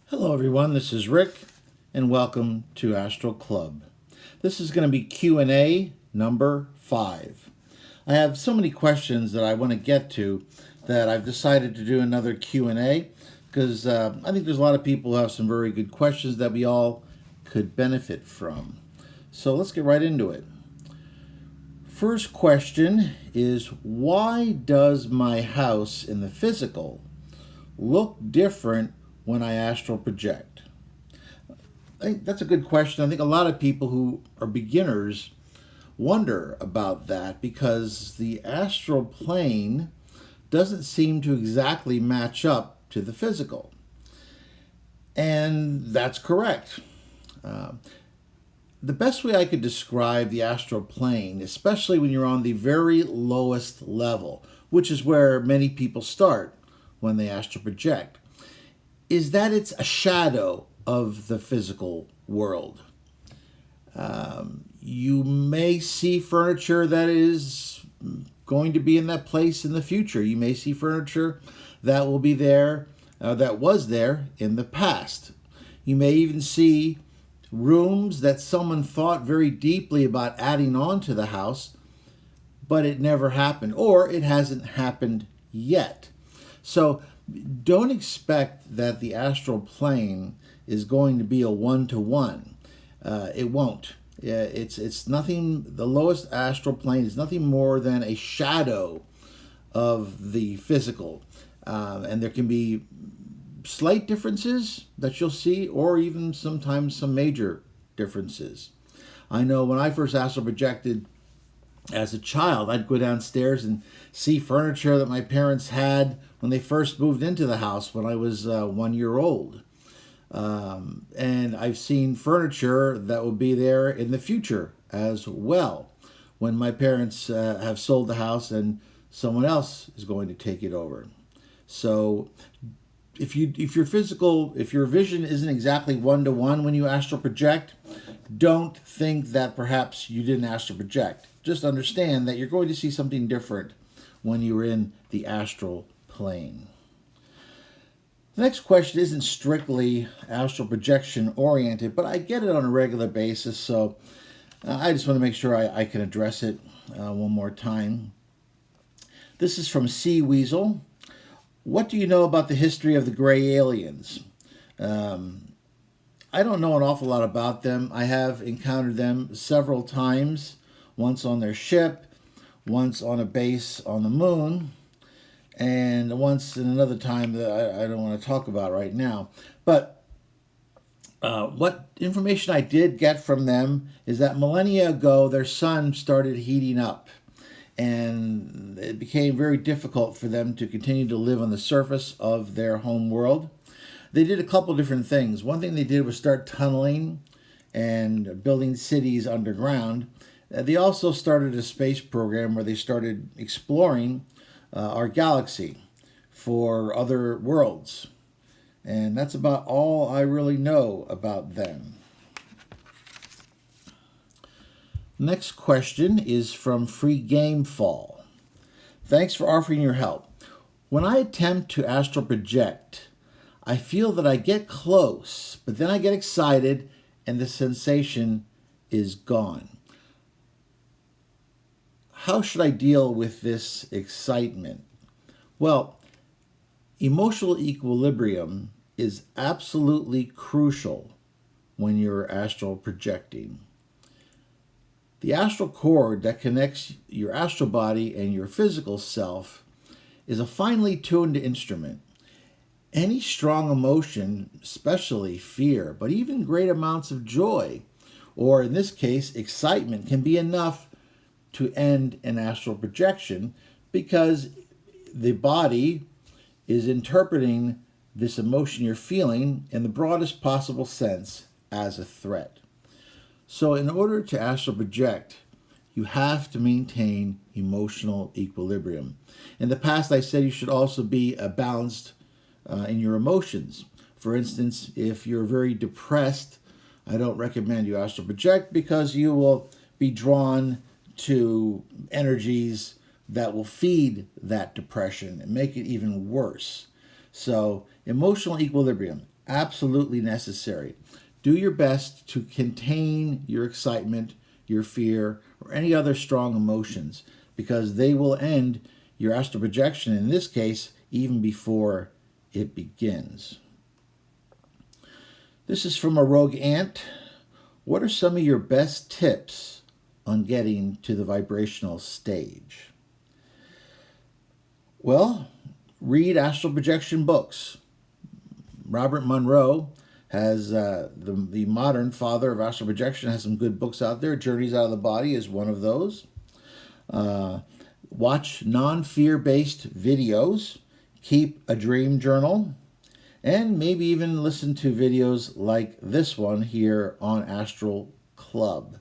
Hello everyone, this is Rick and welcome to Astral Club. This is going to be Q&A number 5. I have so many questions that I want to get to that I've decided to do another Q&A because I think there's a lot of people who have some very good questions that we all could benefit from. So let's get right into it. First question is, why does my house in the physical look different when I astral project? I think that's a good question. I think a lot of people who are beginners wonder about that because the astral plane doesn't seem to exactly match up to the physical. And that's correct. The best way I could describe the astral plane, especially when you're on the very lowest level, which is where many people start when they astral project, is that it's a shadow of the physical world. You may see furniture that is going to be in that place in the future. You may see furniture that will be there, that was there in the past. You may even see rooms that someone thought very deeply about adding on to the house, but it never happened, or it hasn't happened yet. So don't expect that the astral plane is going to be a one-to-one. It won't. It's nothing. The lowest astral plane is nothing more than a shadow of the physical, and there can be slight differences that you'll see, or even sometimes some major differences. I know when I first astral projected as a child, I'd go downstairs and see furniture that my parents had when they first moved into the house when I was 1 year old. And I've seen furniture that will be there in the future as well when my parents have sold the house and someone else is going to take it over. So if your vision isn't exactly one-to-one when you astral project, don't think that perhaps you didn't astral project. Just understand that you're going to see something different when you're in the astral plane. The next question isn't strictly astral projection oriented, but I get it on a regular basis, so I just want to make sure I can address it one more time. This is from Sea Weasel. What do you know about the history of the gray aliens? I don't know an awful lot about them. I have encountered them several times, once on their ship, once on a base on the moon, and once in another time that I don't want to talk about right now. But what information I did get from them is that millennia ago, their sun started heating up, and it became very difficult for them to continue to live on the surface of their home world. They did a couple different things. One thing they did was start tunneling and building cities underground. They also started a space program where they started exploring our galaxy for other worlds. And that's about all I really know about them. Next question is from Free Game Fall. Thanks for offering your help. When I attempt to astral project, I feel that I get close, but then I get excited and the sensation is gone. How should I deal with this excitement? Well, emotional equilibrium is absolutely crucial when you're astral projecting. The astral cord that connects your astral body and your physical self is a finely tuned instrument. Any strong emotion, especially fear, but even great amounts of joy, or in this case, excitement, can be enough to end an astral projection because the body is interpreting this emotion you're feeling in the broadest possible sense as a threat. So in order to astral project, you have to maintain emotional equilibrium. In the past, I said you should also be balanced in your emotions. For instance, if you're very depressed, I don't recommend you astral project because you will be drawn to energies that will feed that depression and make it even worse. So emotional equilibrium, absolutely necessary. Do your best to contain your excitement, your fear, or any other strong emotions, because they will end your astral projection, in this case, even before it begins. This is from a rogue ant. What are some of your best tips on getting to the vibrational stage? Well, read astral projection books. Robert Monroe has the modern father of astral projection, has some good books out there. Journeys Out of the Body is one of those. Watch non-fear-based videos. Keep a dream journal. And maybe even listen to videos like this one here on Astral Club.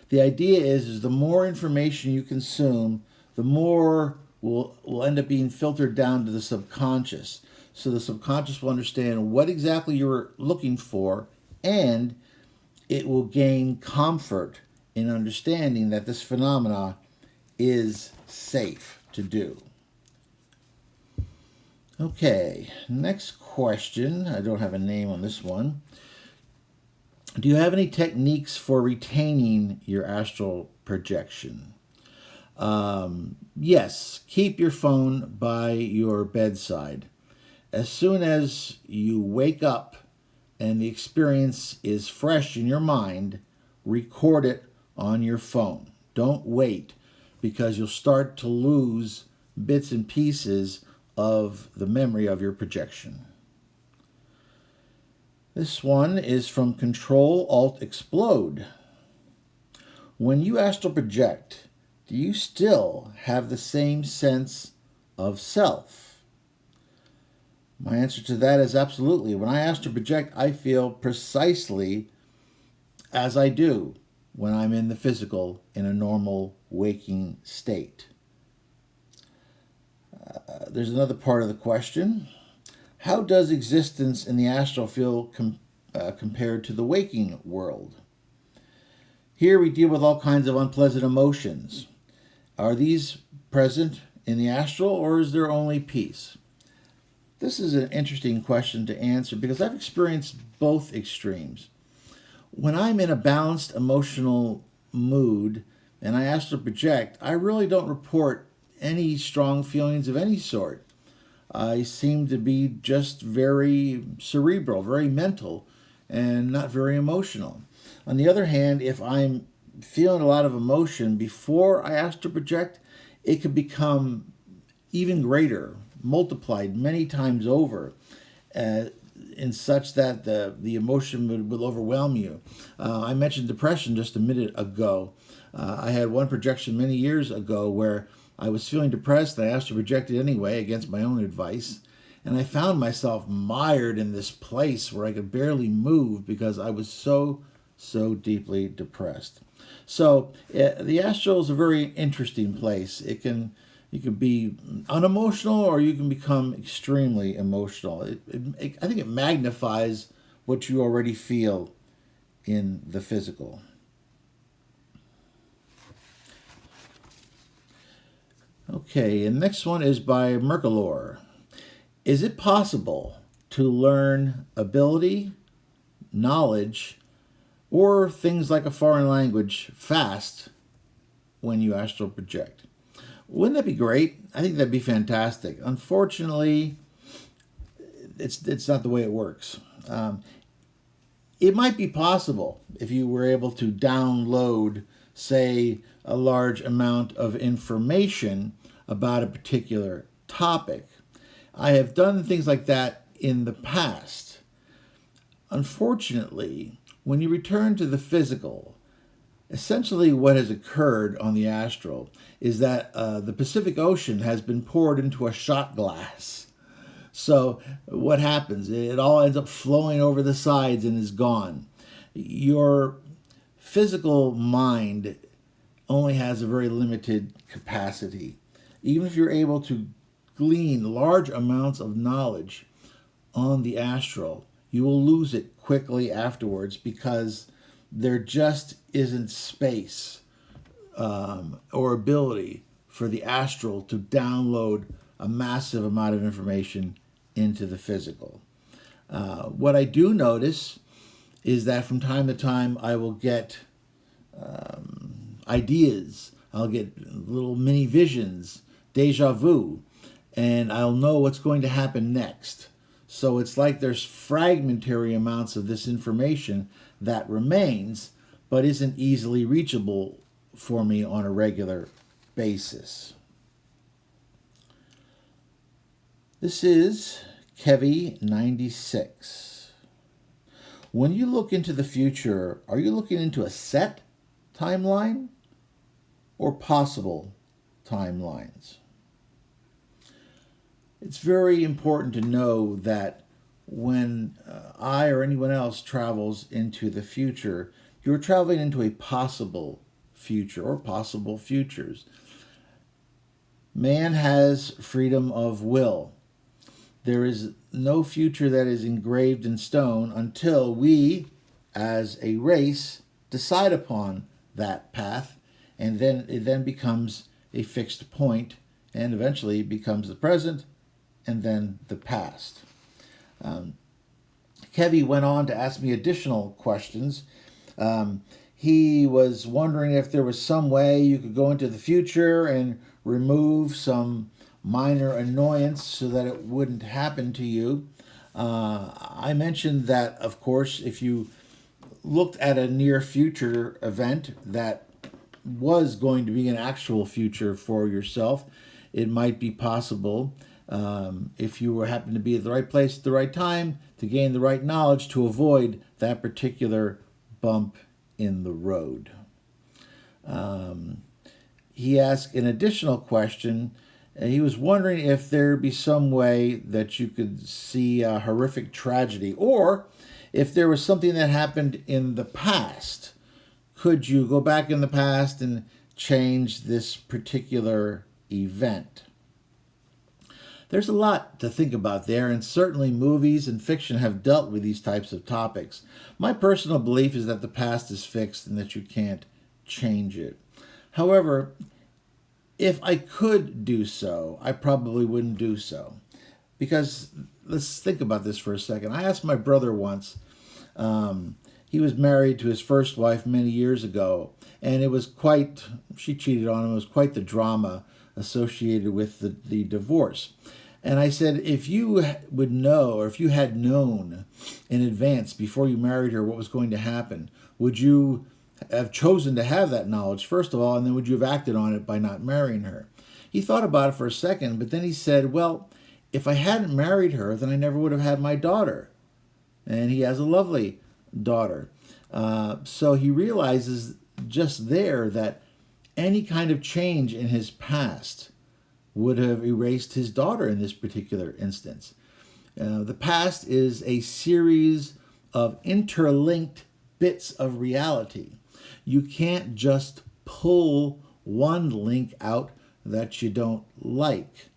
The idea is the more information you consume, the more will end up being filtered down to the subconscious. So the subconscious will understand what exactly you're looking for, and it will gain comfort in understanding that this phenomena is safe to do. Okay, next question. I don't have a name on this one. Do you have any techniques for retaining your astral projection? Yes, keep your phone by your bedside. As soon as you wake up and the experience is fresh in your mind, record it on your phone. Don't wait, because you'll start to lose bits and pieces of the memory of your projection. This one is from Control Alt Explode. When you astral project, do you still have the same sense of self? My answer to that is absolutely. When I astral project, I feel precisely as I do when I'm in the physical, in a normal waking state. There's another part of the question. How does existence in the astral feel compared to the waking world? Here we deal with all kinds of unpleasant emotions. Are these present in the astral, or is there only peace? This is an interesting question to answer because I've experienced both extremes. When I'm in a balanced emotional mood and I astral project, I really don't report any strong feelings of any sort. I seem to be just very cerebral, very mental, and not very emotional. On the other hand, if I'm feeling a lot of emotion before I astral project, it could become even greater, multiplied many times over, in such that the emotion will overwhelm you. I mentioned depression just a minute ago. I had one projection many years ago where I was feeling depressed. I astral projected anyway against my own advice. And I found myself mired in this place where I could barely move because I was so deeply depressed. So the astral is a very interesting place. You can be unemotional or you can become extremely emotional. I think it magnifies what you already feel in the physical. Okay, and next one is by Merkelor. Is it possible to learn ability, knowledge, or things like a foreign language fast when you astral project? Wouldn't that be great? I think that'd be fantastic. Unfortunately, it's not the way it works. It might be possible if you were able to download, say, a large amount of information about a particular topic. I have done things like that in the past. Unfortunately, when you return to the physical, essentially what has occurred on the astral is that the Pacific Ocean has been poured into a shot glass. So what happens? It all ends up flowing over the sides and is gone. Your physical mind only has a very limited capacity. Even if you're able to glean large amounts of knowledge on the astral, you will lose it quickly afterwards because there just isn't space or ability for the astral to download a massive amount of information into the physical. What I do notice is that from time to time I will get ideas. I'll get little mini visions, deja vu, and I'll know what's going to happen next. So it's like there's fragmentary amounts of this information that remains, but isn't easily reachable for me on a regular basis. This is Kevy 96. When you look into the future, are you looking into a set timeline or possible timelines? It's very important to know that when I or anyone else travels into the future, you're traveling into a possible future or possible futures. Man has freedom of will. There is no future that is engraved in stone until we, as a race, decide upon that path, and then it then becomes a fixed point, and eventually becomes the present, and then the past. Kevy went on to ask me additional questions. He was wondering if there was some way you could go into the future and remove some minor annoyance so that it wouldn't happen to you. I mentioned that, of course, if you looked at a near future event that was going to be an actual future for yourself, it might be possible, if you happen to be at the right place at the right time, to gain the right knowledge to avoid that particular bump in the road. He asked an additional question. He was wondering if there'd be some way that you could see a horrific tragedy, or if there was something that happened in the past. Could you go back in the past and change this particular event? There's a lot to think about there, and certainly movies and fiction have dealt with these types of topics. My personal belief is that the past is fixed and that you can't change it. However, if I could do so, I probably wouldn't do so. Because let's think about this for a second. I asked my brother once, he was married to his first wife many years ago, and she cheated on him. It was quite the drama associated with the divorce. And I said, if you would know, or if you had known in advance before you married her what was going to happen, would you have chosen to have that knowledge, first of all, and then would you have acted on it by not marrying her? He thought about it for a second, but then he said, well, if I hadn't married her, then I never would have had my daughter. And he has a lovely daughter. So he realizes just there that any kind of change in his past would have erased his daughter in this particular instance. The past is a series of interlinked bits of reality. You can't just pull one link out that you don't like.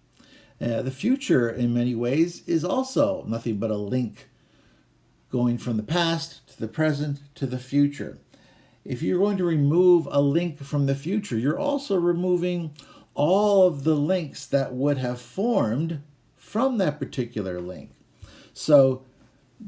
The future, in many ways, is also nothing but a link going from the past to the present to the future. If you're going to remove a link from the future, you're also removing all of the links that would have formed from that particular link. So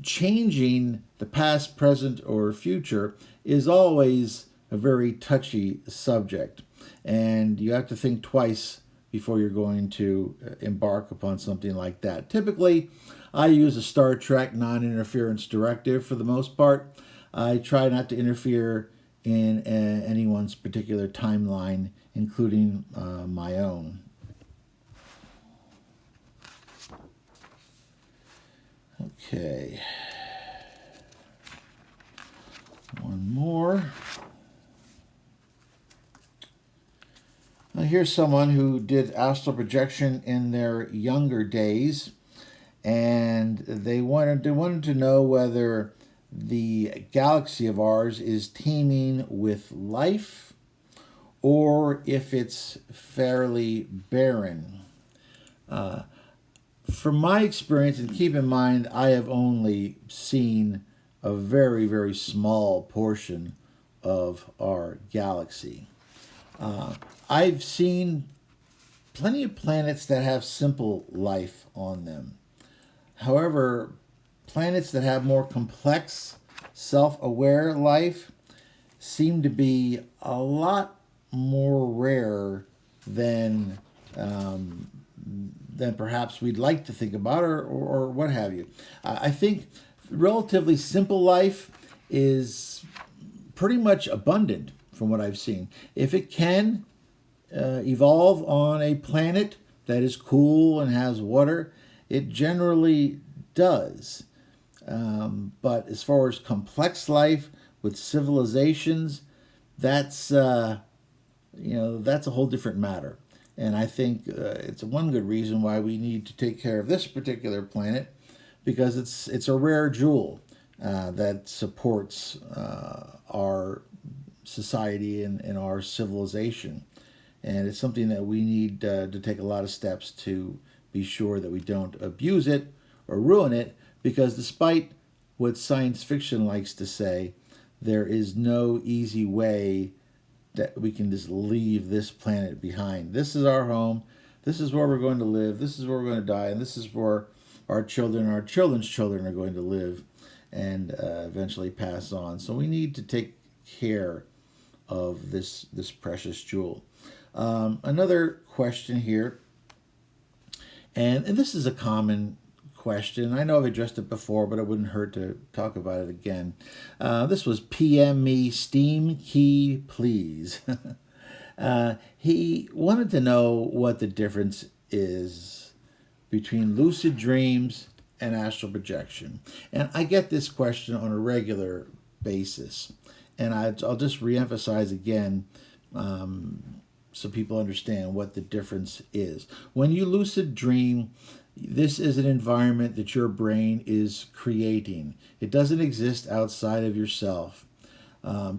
changing the past, present, or future is always a very touchy subject. And you have to think twice before you're going to embark upon something like that. Typically, I use a Star Trek non-interference directive for the most part. I try not to interfere in anyone's particular timeline, including my own. Okay. One more. Now here's someone who did astral projection in their younger days, and they wanted to know whether the galaxy of ours is teeming with life or if it's fairly barren. From my experience, and keep in mind, I have only seen a very, very small portion of our galaxy. I've seen plenty of planets that have simple life on them. However, planets that have more complex, self-aware life seem to be a lot more rare than perhaps we'd like to think about, or what have you. I think relatively simple life is pretty much abundant from what I've seen. If it can evolve on a planet that is cool and has water, it generally does. But as far as complex life with civilizations, that's that's a whole different matter. And I think it's one good reason why we need to take care of this particular planet, because it's a rare jewel that supports our society and our civilization. And it's something that we need to take a lot of steps to be sure that we don't abuse it or ruin it, because despite what science fiction likes to say, there is no easy way that we can just leave this planet behind. This is our home. This is where we're going to live. This is where we're going to die. And this is where our children and our children's children are going to live and eventually pass on. So we need to take care of this precious jewel. Another question here, and this is a common question. I know I've addressed it before, but it wouldn't hurt to talk about it again. This was PM me, Steam Key Please. He wanted to know what the difference is between lucid dreams and astral projection. And I get this question on a regular basis. And I'll just reemphasize again so people understand what the difference is. When you lucid dream, this is an environment that your brain is creating. It doesn't exist outside of yourself.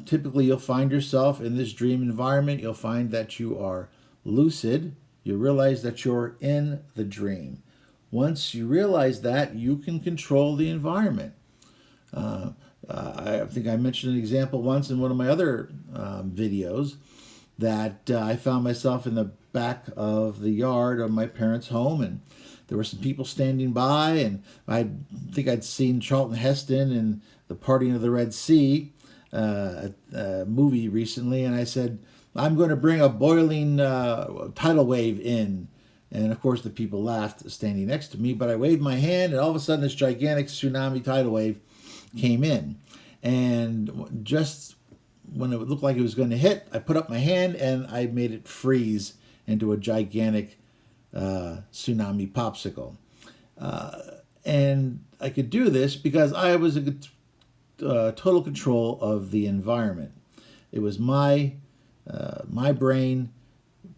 Typically, you'll find yourself in this dream environment. You'll find that you are lucid. You realize that you're in the dream. Once you realize that, you can control the environment. I think I mentioned an example once in one of my other videos that I found myself in the back of the yard of my parents' home, and there were some people standing by, and I think I'd seen Charlton Heston in The Parting of the Red Sea, a movie recently, and I said, I'm going to bring a boiling tidal wave in. And of course the people laughed standing next to me, but I waved my hand, and all of a sudden this gigantic tsunami tidal wave came in. And just when it looked like it was going to hit, I put up my hand and I made it freeze into a gigantic tsunami popsicle. And I could do this because I was in total control of the environment. It was my brain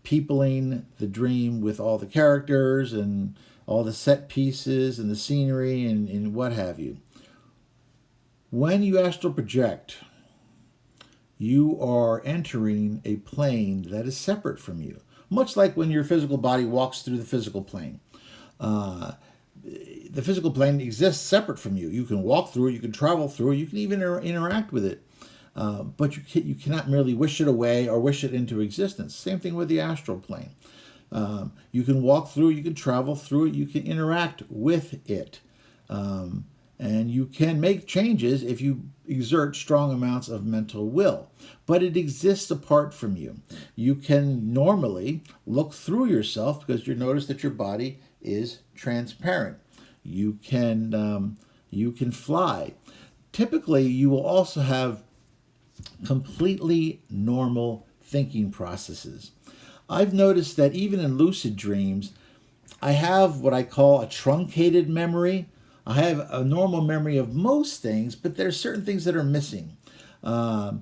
peopling the dream with all the characters and all the set pieces and the scenery and what have you. When you astral project, you are entering a plane that is separate from you, much like when your physical body walks through the physical plane. The physical plane exists separate from you. You can walk through it, you can travel through it, you can even interact with it, but you cannot merely wish it away or wish it into existence. Same thing with the astral plane. You can walk through it, you can travel through it, you can interact with it. And you can make changes if you exert strong amounts of mental will. But it exists apart from you. You can normally look through yourself because you notice that your body is transparent. You can fly. Typically, you will also have completely normal thinking processes. I've noticed that even in lucid dreams, I have what I call a truncated memory. I have a normal memory of most things, but there's certain things that are missing. Whereas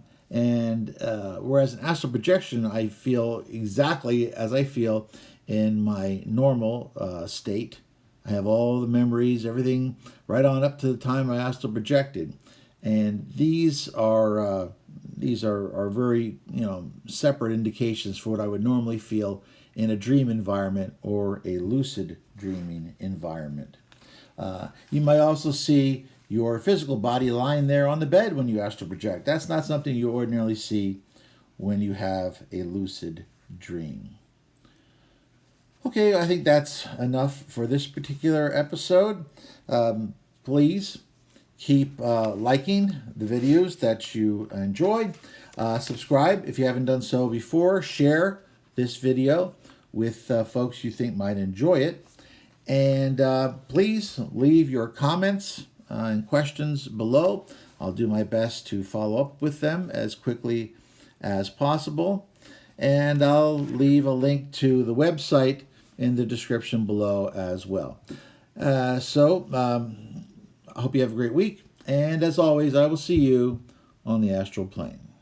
in astral projection, I feel exactly as I feel in my normal state. I have all the memories, everything right on up to the time I astral projected. And these are very separate indications for what I would normally feel in a dream environment or a lucid dreaming environment. You might also see your physical body lying there on the bed when you astral project. That's not something you ordinarily see when you have a lucid dream. Okay, I think that's enough for this particular episode. please keep liking the videos that you enjoy. Subscribe if you haven't done so before. Share this video with folks you think might enjoy it. And please leave your comments and questions below. I'll do my best to follow up with them as quickly as possible. And I'll leave a link to the website in the description below as well. I hope you have a great week. And as always, I will see you on the astral plane.